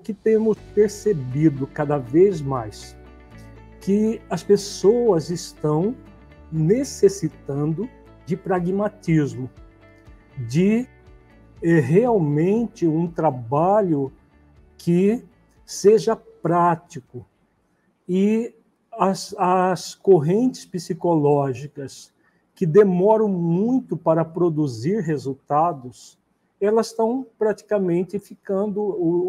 que temos percebido cada vez mais? Que as pessoas estão necessitando de pragmatismo, de realmente um trabalho que seja prático. E as correntes psicológicas que demoram muito para produzir resultados, elas estão praticamente ficando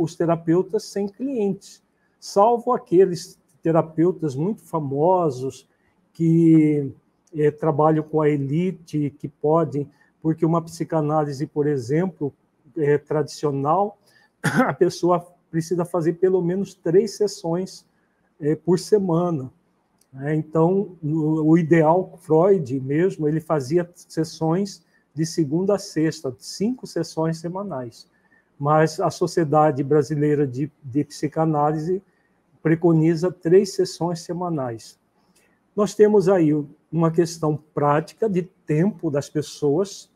os terapeutas sem clientes, salvo aqueles terapeutas muito famosos que trabalham com a elite, que podem, porque uma psicanálise, por exemplo, tradicional, a pessoa precisa fazer pelo menos 3 sessões por semana. Então, o ideal, Freud mesmo, ele fazia sessões de segunda a sexta, 5 sessões semanais. Mas a Sociedade Brasileira de Psicanálise preconiza 3 sessões semanais. Nós temos aí uma questão prática de tempo das pessoas.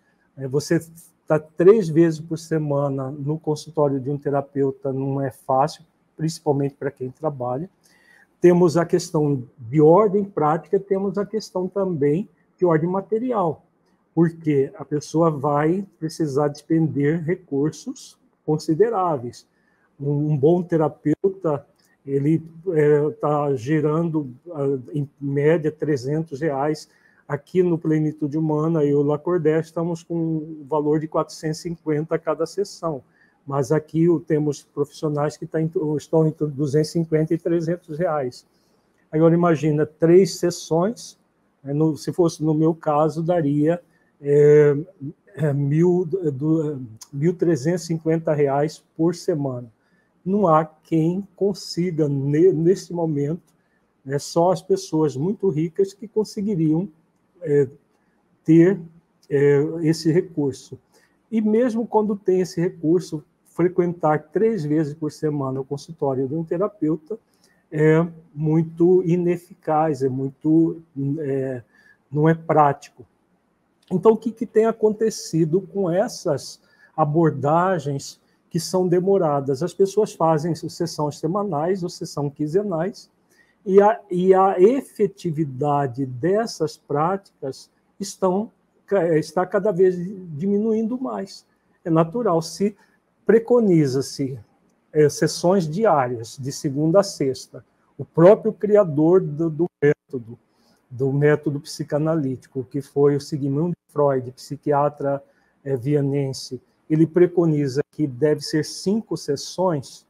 Você está 3 vezes por semana no consultório de um terapeuta, não é fácil, principalmente para quem trabalha. Temos a questão de ordem prática, temos a questão também de ordem material, porque a pessoa vai precisar despender recursos consideráveis. Um bom terapeuta, ele está gerando, em média, R$300. Aqui no Plenitude Humana e o Lacordaire estamos com um valor de 450 a cada sessão. Mas aqui temos profissionais que estão entre 250 e R$300. Agora, imagina, 3 sessões, se fosse no meu caso, daria R$1.350 por semana. Não há quem consiga, nesse momento, só as pessoas muito ricas que conseguiriam ter esse recurso. E mesmo quando tem esse recurso, frequentar 3 vezes por semana o consultório de um terapeuta é muito ineficaz, não é prático. Então, o que tem acontecido com essas abordagens que são demoradas? As pessoas fazem sessões semanais ou sessões quinzenais, e a efetividade dessas práticas está cada vez diminuindo mais. É natural. Se preconiza-se sessões diárias, de segunda a sexta. O próprio criador do método psicanalítico, que foi o Sigmund Freud, psiquiatra vienense, ele preconiza que deve ser 5 sessões,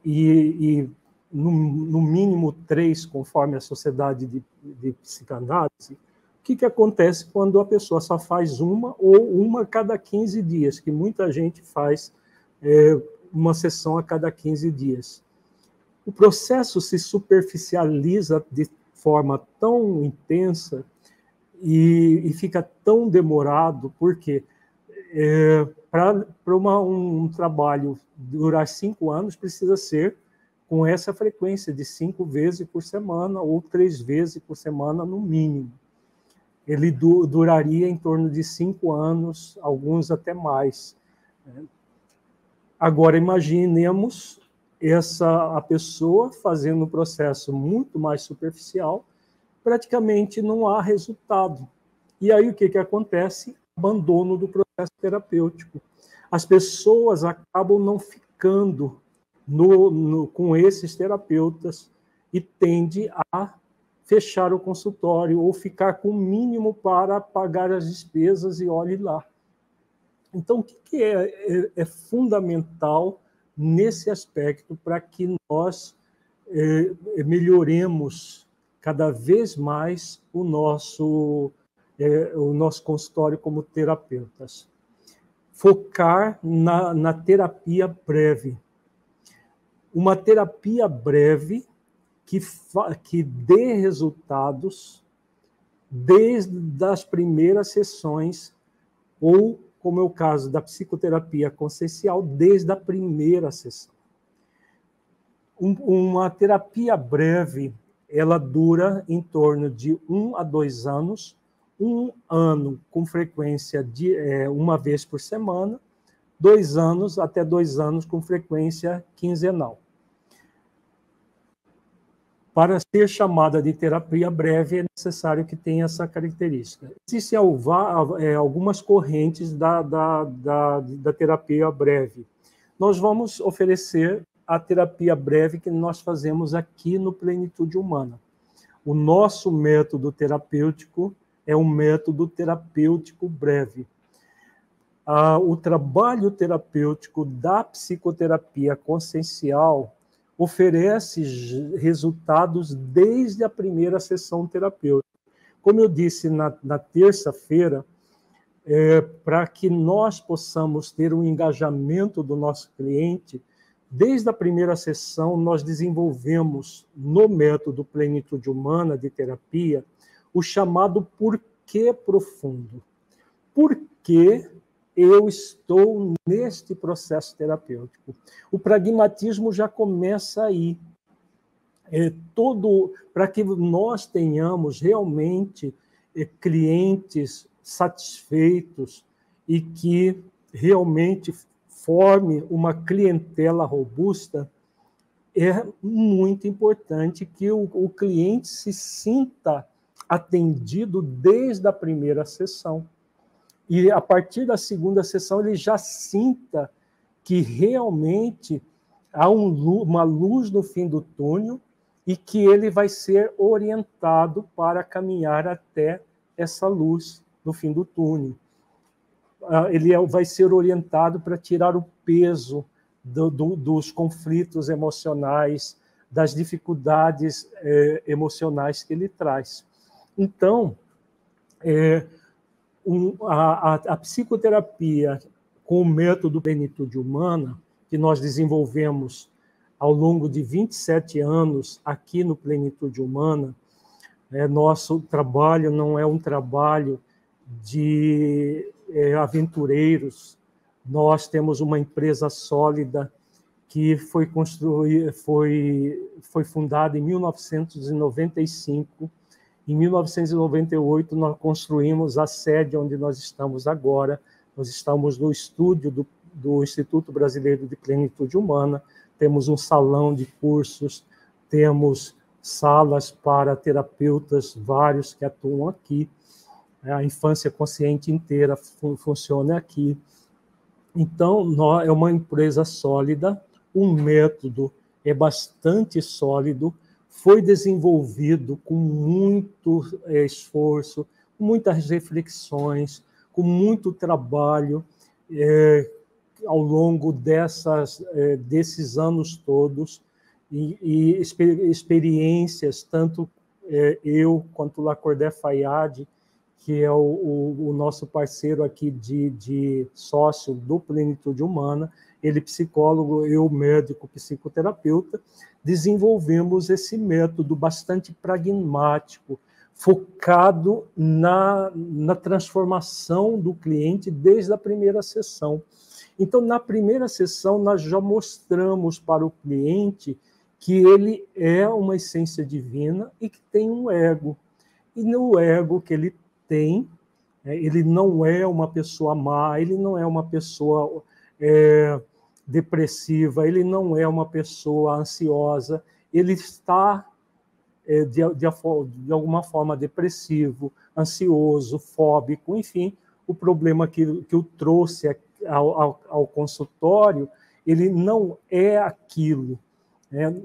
e no mínimo 3, conforme a Sociedade de Psicanálise. O que acontece quando a pessoa só faz uma ou uma a cada 15 dias, que muita gente faz uma sessão a cada 15 dias. O processo se superficializa de forma tão intensa e fica tão demorado, porque para um trabalho durar 5 anos, precisa ser com essa frequência de 5 vezes por semana ou 3 vezes por semana, no mínimo. Ele duraria em torno de 5 anos, alguns até mais. Agora, imaginemos a pessoa fazendo um processo muito mais superficial, praticamente não há resultado. E aí o que acontece? Abandono do processo terapêutico. As pessoas acabam não ficando com esses terapeutas e tende a fechar o consultório ou ficar com o mínimo para pagar as despesas e olhe lá. Então, o que é fundamental nesse aspecto para que nós melhoremos cada vez mais o nosso consultório como terapeutas? Focar na terapia breve. Uma terapia breve que dê resultados desde as primeiras sessões, ou, como é o caso da psicoterapia consciencial, desde a primeira sessão. Uma terapia breve, ela dura em torno de 1 a 2 anos, 1 ano com frequência de 1 vez por semana, 2 anos, até 2 anos, com frequência quinzenal. Para ser chamada de terapia breve, é necessário que tenha essa característica. Existem algumas correntes da terapia breve. Nós vamos oferecer a terapia breve que nós fazemos aqui no Plenitude Humana. O nosso método terapêutico é um método terapêutico breve. O trabalho terapêutico da psicoterapia consciencial oferece resultados desde a primeira sessão terapêutica. Como eu disse na terça-feira, para que nós possamos ter um engajamento do nosso cliente, desde a primeira sessão nós desenvolvemos no método Plenitude Humana de terapia o chamado porquê profundo. Por que eu estou neste processo terapêutico? O pragmatismo já começa aí. Para que nós tenhamos realmente clientes satisfeitos e que realmente forme uma clientela robusta, é muito importante que o cliente se sinta atendido desde a primeira sessão. E, a partir da segunda sessão, ele já sinta que realmente há uma luz no fim do túnel e que ele vai ser orientado para caminhar até essa luz no fim do túnel. Ele vai ser orientado para tirar o peso dos conflitos emocionais, das dificuldades emocionais que ele traz. Então, a psicoterapia com o método Plenitude Humana, que nós desenvolvemos ao longo de 27 anos aqui no Plenitude Humana, nosso trabalho não é um trabalho de aventureiros. Nós temos uma empresa sólida que foi fundada em 1995. Em 1998, nós construímos a sede onde nós estamos agora. Nós estamos no estúdio do Instituto Brasileiro de Plenitude Humana, temos um salão de cursos, temos salas para terapeutas vários que atuam aqui, a infância consciente inteira funciona aqui. Então, é uma empresa sólida, o método é bastante sólido, foi desenvolvido com muito esforço, com muitas reflexões, com muito trabalho ao longo desses anos todos, e experiências, tanto eu quanto o Lacordaire Fayad, que é o nosso parceiro aqui de sócio do Plenitude Humana, ele psicólogo, eu médico, psicoterapeuta, desenvolvemos esse método bastante pragmático, focado na transformação do cliente desde a primeira sessão. Então, na primeira sessão, nós já mostramos para o cliente que ele é uma essência divina e que tem um ego. E no ego que ele tem, ele não é uma pessoa má, ele não é uma pessoa depressiva, ele não é uma pessoa ansiosa, ele está, de alguma forma, depressivo, ansioso, fóbico, enfim, o problema que o trouxe ao consultório, ele não é aquilo.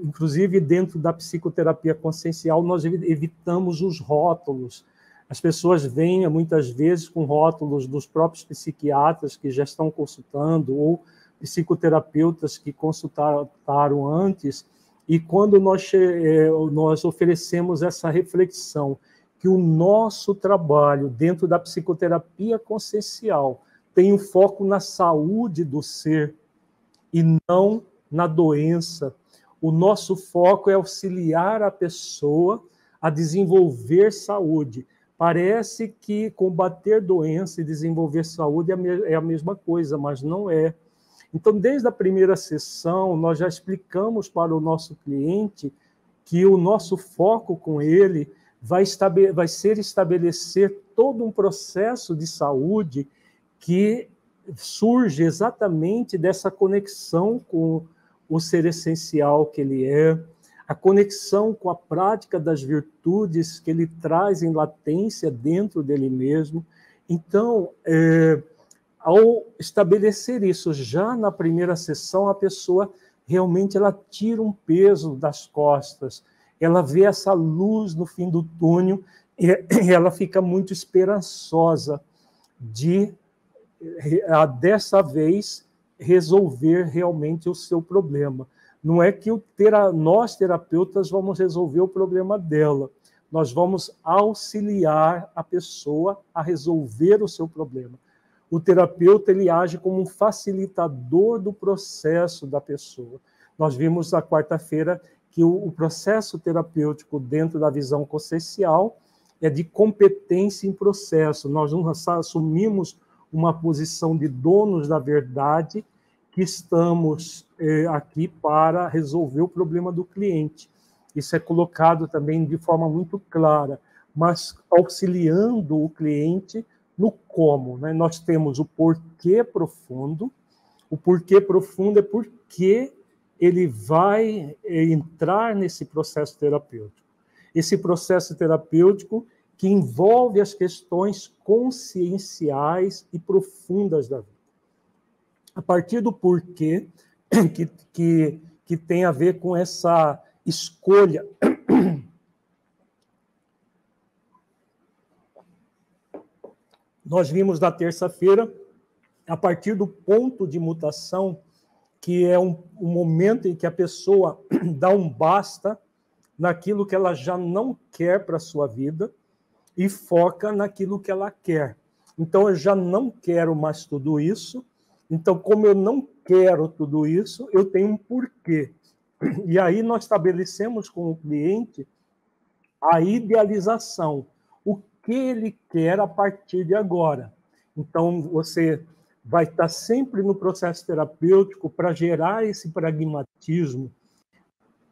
Inclusive, dentro da psicoterapia consciencial, nós evitamos os rótulos. As pessoas vêm, muitas vezes, com rótulos dos próprios psiquiatras que já estão consultando, ou psicoterapeutas que consultaram antes, e quando nós oferecemos essa reflexão, que o nosso trabalho dentro da psicoterapia consciencial tem um foco na saúde do ser e não na doença. O nosso foco é auxiliar a pessoa a desenvolver saúde. Parece que combater doença e desenvolver saúde é a mesma coisa, mas não é. Então, desde a primeira sessão, nós já explicamos para o nosso cliente que o nosso foco com ele vai ser estabelecer todo um processo de saúde que surge exatamente dessa conexão com o ser essencial que ele é, a conexão com a prática das virtudes que ele traz em latência dentro dele mesmo. Então, ao estabelecer isso já na primeira sessão, a pessoa realmente ela tira um peso das costas, ela vê essa luz no fim do túnel e ela fica muito esperançosa de, dessa vez, resolver realmente o seu problema. Não é que nós, terapeutas, vamos resolver o problema dela. Nós vamos auxiliar a pessoa a resolver o seu problema. O terapeuta ele age como um facilitador do processo da pessoa. Nós vimos na quarta-feira que o processo terapêutico dentro da visão consciencial é de competência em processo. Nós não assumimos uma posição de donos da verdade, que estamos aqui para resolver o problema do cliente. Isso é colocado também de forma muito clara, mas auxiliando o cliente no como. Né? Nós temos o porquê profundo. O porquê profundo é porque ele vai entrar nesse processo terapêutico. Esse processo terapêutico que envolve as questões conscienciais e profundas da vida. A partir do porquê, que tem a ver com essa escolha. Nós vimos na terça-feira, a partir do ponto de mutação, que é um momento em que a pessoa dá um basta naquilo que ela já não quer para a sua vida e foca naquilo que ela quer. Então, eu já não quero mais tudo isso. Então, como eu não quero tudo isso, eu tenho um porquê. E aí nós estabelecemos com o cliente a idealização, o que ele quer a partir de agora. Então, você vai estar sempre no processo terapêutico para gerar esse pragmatismo,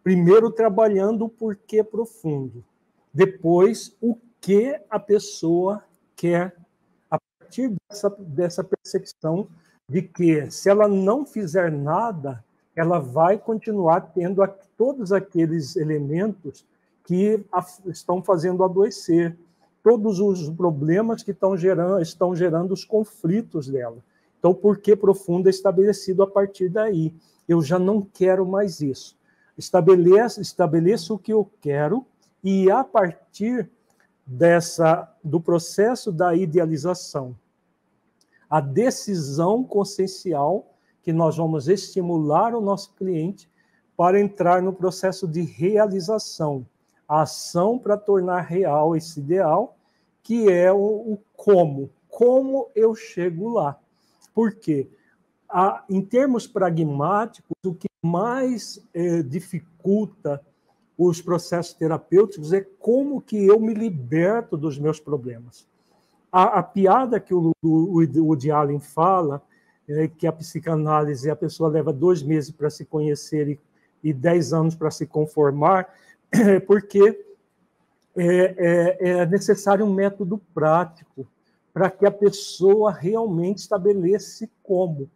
primeiro trabalhando o porquê profundo, depois o que a pessoa quer, a partir dessa percepção de que, se ela não fizer nada, ela vai continuar tendo todos aqueles elementos que estão fazendo adoecer, todos os problemas que estão gerando os conflitos dela. Então, o porquê profundo é estabelecido a partir daí. Eu já não quero mais isso. Estabeleço o que eu quero e, a partir do processo da idealização, a decisão consciencial, que nós vamos estimular o nosso cliente para entrar no processo de realização, a ação para tornar real esse ideal, que é o como. Como eu chego lá? Por quê? Em termos pragmáticos, o que mais dificulta os processos terapêuticos é como que eu me liberto dos meus problemas. A piada que o Woody Allen fala, que a psicanálise, a pessoa leva 2 meses para se conhecer e 10 anos para se conformar, porque é necessário um método prático para que a pessoa realmente estabeleça como.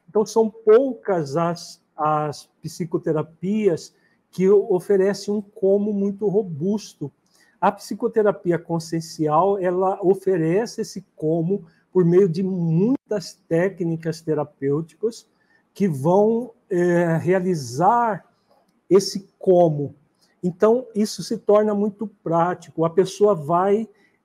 Então, são poucas as psicoterapias que oferecem um como muito robusto. A psicoterapia consciencial, ela oferece esse como por meio de muitas técnicas terapêuticas que vão realizar esse como. Então, isso se torna muito prático. A pessoa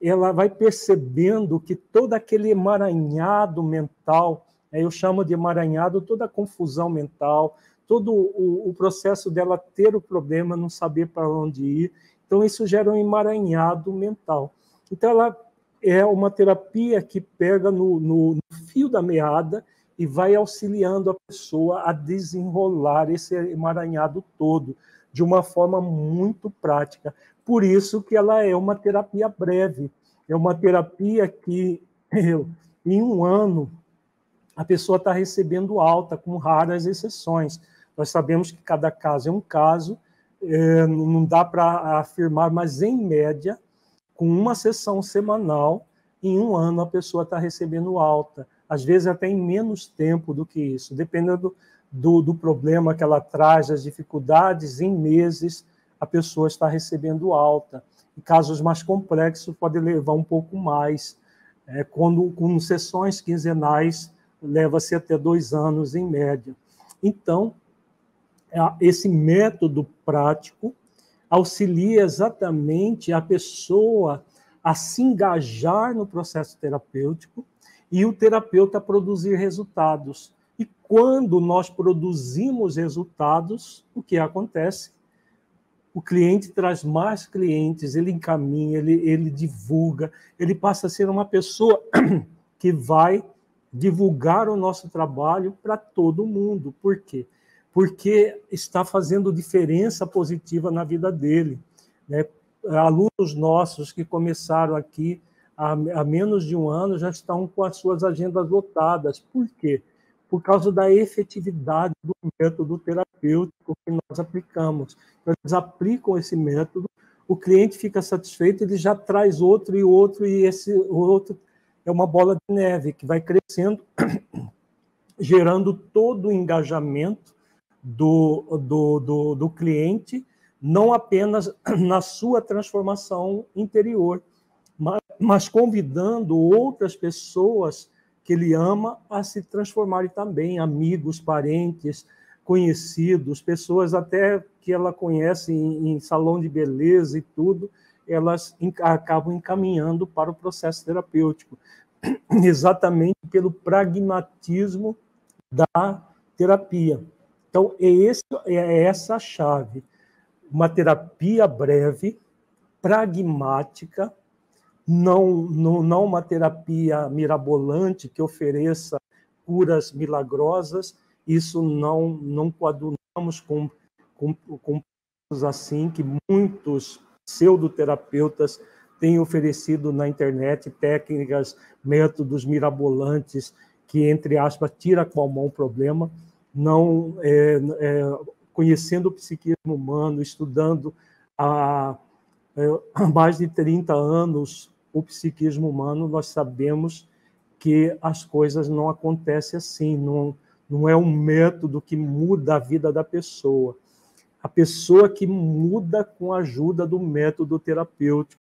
ela vai percebendo que todo aquele emaranhado mental, eu chamo de emaranhado toda a confusão mental, todo o processo dela ter o problema, não saber para onde ir. Então, isso gera um emaranhado mental. Então, ela é uma terapia que pega no fio da meada e vai auxiliando a pessoa a desenrolar esse emaranhado todo de uma forma muito prática. Por isso que ela é uma terapia breve. É uma terapia que, em 1 ano, a pessoa está recebendo alta, com raras exceções. Nós sabemos que cada caso é um caso, não dá para afirmar, mas, em média, com uma sessão semanal, em 1 ano a pessoa está recebendo alta. às vezes até em menos tempo do que isso, dependendo do problema que ela traz, das dificuldades, em meses a pessoa está recebendo alta. Em casos mais complexos, pode levar um pouco mais. Quando com sessões quinzenais, leva-se até 2 anos em média. Então, esse método prático auxilia exatamente a pessoa a se engajar no processo terapêutico e o terapeuta a produzir resultados. E quando nós produzimos resultados, o que acontece? O cliente traz mais clientes, ele encaminha, ele divulga, ele passa a ser uma pessoa que vai divulgar o nosso trabalho para todo mundo. Por quê? Porque está fazendo diferença positiva na vida dele. Alunos nossos que começaram aqui há menos de um ano já estão com as suas agendas lotadas. Por quê? Por causa da efetividade do método terapêutico que nós aplicamos. Eles aplicam esse método, o cliente fica satisfeito, ele já traz outro, e esse outro é uma bola de neve que vai crescendo, gerando todo o engajamento do cliente, não apenas na sua transformação interior, mas convidando outras pessoas que ele ama a se transformarem também, amigos, parentes, conhecidos, pessoas até que ela conhece em salão de beleza e tudo, elas acabam encaminhando para o processo terapêutico, exatamente pelo pragmatismo da terapia. Então, é essa a chave. Uma terapia breve, pragmática, não uma terapia mirabolante que ofereça curas milagrosas. Isso não coadunamos com assim que muitos pseudoterapeutas têm oferecido na internet técnicas, métodos mirabolantes que, entre aspas, tira com a mão o problema. Não conhecendo o psiquismo humano, estudando há mais de 30 anos o psiquismo humano, nós sabemos que as coisas não acontecem assim, não é um método que muda a vida da pessoa. A pessoa que muda com a ajuda do método terapêutico.